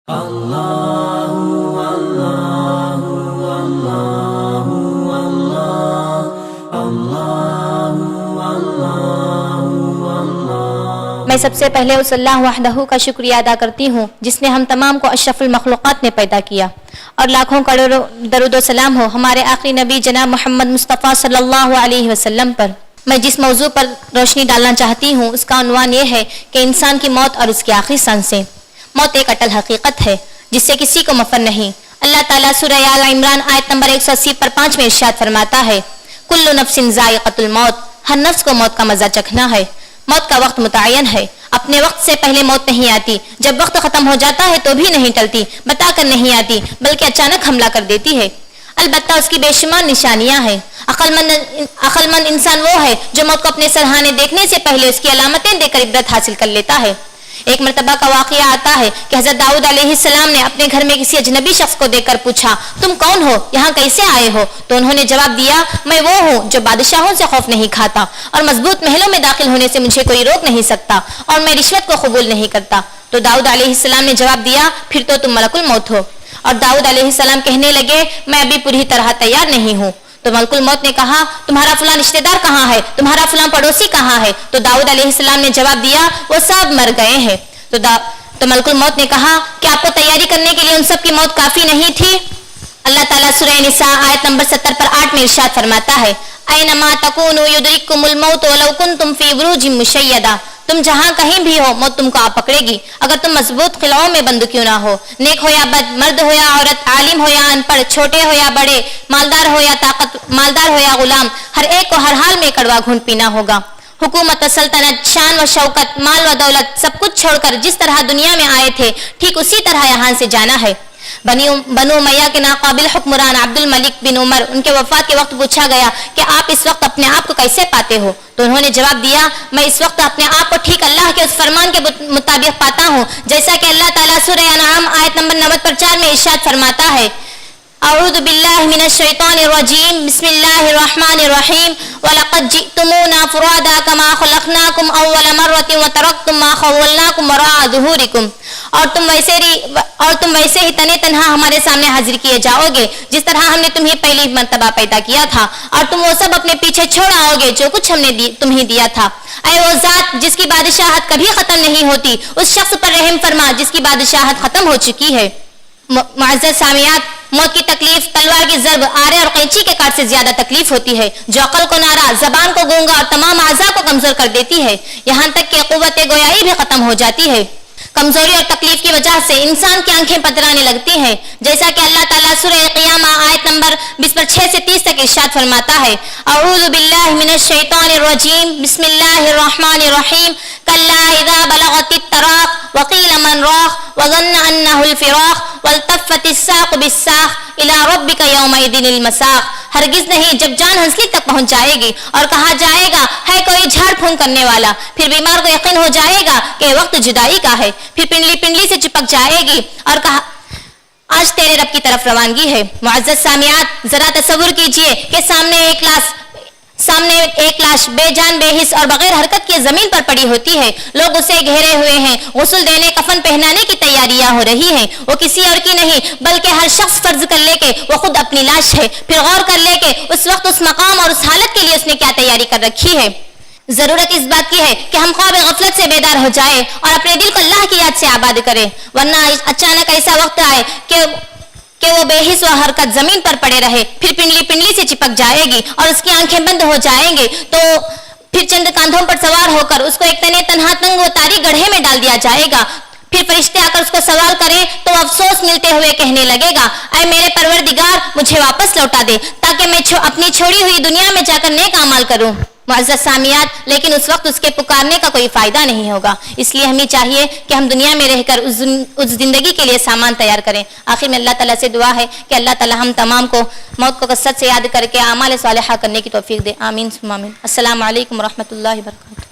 میں سب سے پہلے اس اللہ وحدہ کا شکریہ ادا کرتی ہوں جس نے ہم تمام کو اشرف المخلوقات میں پیدا کیا، اور لاکھوں کروڑوں درود و سلام ہو ہمارے آخری نبی جناب محمد مصطفیٰ صلی اللہ علیہ وسلم پر۔ میں جس موضوع پر روشنی ڈالنا چاہتی ہوں اس کا عنوان یہ ہے کہ انسان کی موت اور اس کی آخری سانسیں۔ موت ایک اٹل حقیقت ہے جس سے کسی کو مفر نہیں۔ اللہ تعالیٰ سورہ آل عمران آیت نمبر 180 پر 5 میں ارشاد فرماتا ہے، کل نفس ذائقۃ الموت، ہر نفس کو موت کا مزہ چکھنا ہے۔ موت کا وقت متعین ہے، اپنے وقت سے پہلے موت نہیں آتی، جب وقت ختم ہو جاتا ہے تو بھی نہیں ٹلتی، بتا کر نہیں آتی بلکہ اچانک حملہ کر دیتی ہے۔ البتہ اس کی بے شمار نشانیاں ہیں۔ عقل مند انسان وہ ہے جو موت کو اپنے سرہانے دیکھنے سے پہلے اس کی علامتیں دیکھ کر عبرت حاصل کر لیتا ہے۔ ایک مرتبہ کا واقعہ آتا ہے کہ حضرت داؤد علیہ السلام نے اپنے گھر میں کسی اجنبی شخص کو دیکھ کر پوچھا، تم کون ہو، یہاں کیسے آئے ہو؟ تو انہوں نے جواب دیا، میں وہ ہوں جو بادشاہوں سے خوف نہیں کھاتا، اور مضبوط محلوں میں داخل ہونے سے مجھے کوئی روک نہیں سکتا، اور میں رشوت کو قبول نہیں کرتا۔ تو داؤد علیہ السلام نے جواب دیا، پھر تو تم ملک الموت ہو۔ اور داؤد علیہ السلام کہنے لگے، میں ابھی پوری طرح تیار نہیں ہوں۔ تو ملک الموت نے کہا، تمہارا فلاں رشتہ دار کہاں ہے، تمہارا فلاں پڑوسی کہاں ہے؟ تو داؤد علیہ السلام نے جواب دیا، وہ سب مر گئے ہیں۔ تو ملک الموت نے کہا، کہ آپ کو تیاری کرنے کے لیے ان سب کی موت کافی نہیں تھی؟ اللہ تعالیٰ سورہ نساء آیت نمبر 70 پر 8 میں ارشاد فرماتا ہے، اینما تکونوا یدرککم الموت ولو کنتم فی بروج مشیدہ، تم جہاں کہیں بھی ہو موت تم کو آ پکڑے گی، اگر تم مضبوط قلعوں میں بند کیوں نہ ہو۔ نیک ہو یا بد، مرد ہو یا عورت، عالم ہو یا ان پڑھ، چھوٹے ہو یا بڑے، مالدار ہو یا غلام، ہر ایک کو ہر حال میں کڑوا گھونٹ پینا ہوگا۔ حکومت و سلطنت، شان و شوکت، مال و دولت، سب کچھ چھوڑ کر جس طرح دنیا میں آئے تھے ٹھیک اسی طرح یہاں سے جانا ہے۔ بنو امیہ کے ناقابل حکمران عبد الملک بن عمر، ان کے وفات کے وقت پوچھا گیا کہ آپ اس وقت اپنے آپ کو کیسے پاتے ہو؟ تو انہوں نے جواب دیا، میں اس وقت اپنے آپ کو ٹھیک اللہ کے اس فرمان کے مطابق پاتا ہوں جیسا کہ اللہ تعالیٰ سورہ انعام آیت نمبر 90 پر 4 میں ارشاد فرماتا ہے، اعوذ باللہ من الشیطان الرجیم، بسم اللہ الرحمن الرحیم، وَلَقَدْ جِئْتُمُونَا فُرَادَىٰ كَمَا خَلَقْنَاكُمْ أَوَّلَ مَرَّةٍ وَتَرَكْتُمْ مَا خَوَّلْنَاكُمْ وَرَاءَ ظُهُورِكُمْ، اور تم ویسے ہی تنے تنہا ہمارے سامنے حاضر کیے جاؤ گے جس طرح ہم نے تمہیں پہلی مرتبہ پیدا کیا تھا، اور تم وہ سب اپنے پیچھے چھوڑ آؤ گے جو کچھ ہم نے تمہیں دیا تھا۔ اے وہ ذات جس کی بادشاہت کبھی ختم نہیں ہوتی، اس شخص پر رحم فرما جس کی بادشاہت ختم ہو چکی ہے۔ معزز سامعات، موت کی تکلیف تلوار کی ضرب، آرے اور قینچی کے کاٹ سے زیادہ تکلیف ہوتی ہے، جو عقل کو نارا، زبان کو گونگا اور تمام اعضاء کو کمزور کر دیتی ہے، یہاں تک کہ قوت گویائی بھی ختم ہو جاتی ہے۔ کمزوری اور تکلیف کی وجہ سے انسان کی آنکھیں پترانے لگتی ہیں، جیسا کہ اللہ تعالیٰ سورہ قیامہ آیت نمبر 20 پر 6 سے 30 تک ارشاد فرماتا ہے، اعوذ باللہ من الشیطان الرجیم، بسم اللہ الرحمن الرحیم، کلا اذا بلغت التراق وقیل من راق وظن انہ الفراق والتفت الساق بالساق الی ربک یومئذ المساق، ہرگز نہیں جب جان ہنسلی تک پہنچ جائے گی اور کہا جائے گا ہے کوئی جھاڑ پھونک کرنے والا، پھر بیمار کو یقین ہو جائے گا کہ وقت جدائی کا ہے، پھر پنڈلی سے چپک جائے گی اور کہا آج تیرے رب کی طرف روانگی ہے۔ معزز سامعات، ذرا تصور کیجئے کہ سامنے ایک لاش بے جان بے حس اور بغیر حرکت کے زمین پر پڑی ہوتی ہے، لوگ اسے گھیرے ہوئے ہیں، غسل دینے کفن پہنانے کی تیاریاں ہو رہی ہیں، وہ کسی اور کی نہیں بلکہ ہر شخص فرض کر لے کہ وہ خود اپنی لاش ہے، پھر غور کر لے کہ اس وقت اس مقام اور اس حالت کے لیے اس نے کیا تیاری کر رکھی ہے۔ ضرورت اس بات کی ہے کہ ہم خواب غفلت سے بیدار ہو جائیں اور اپنے دل کو اللہ کی یاد سے آباد کریں، ورنہ اچانک ایسا وقت آئے کہ وہ بے حس و حرکت زمین پر پڑے رہے، پھر پنڈلی سے چپک جائے گی اور اس کی آنکھیں بند ہو جائیں گے، تو پھر چند کاندھوں پر سوار ہو کر اس کو ایک تنے تنہا تنگ و تاریک گڑھے میں ڈال دیا جائے گا، پھر فرشتے آ کر اس کو سوال کریں تو افسوس ملتے ہوئے کہنے لگے گا، اے میرے پروردگار مجھے واپس لوٹا دے تاکہ میں اپنی چھوڑی ہوئی دنیا میں جا کر نیک اعمال کروں۔ معزز سامعات، لیکن اس وقت اس کے پکارنے کا کوئی فائدہ نہیں ہوگا، اس لیے ہمیں چاہیے کہ ہم دنیا میں رہ کر اس زندگی کے لیے سامان تیار کریں۔ آخر میں اللہ تعالیٰ سے دعا ہے کہ اللہ تعالیٰ ہم تمام کو موت کو کثرت سے یاد کر کے اعمال صالحہ کرنے کی توفیق دے، آمین ثم آمین۔ السلام علیکم ورحمۃ اللہ وبرکاتہ۔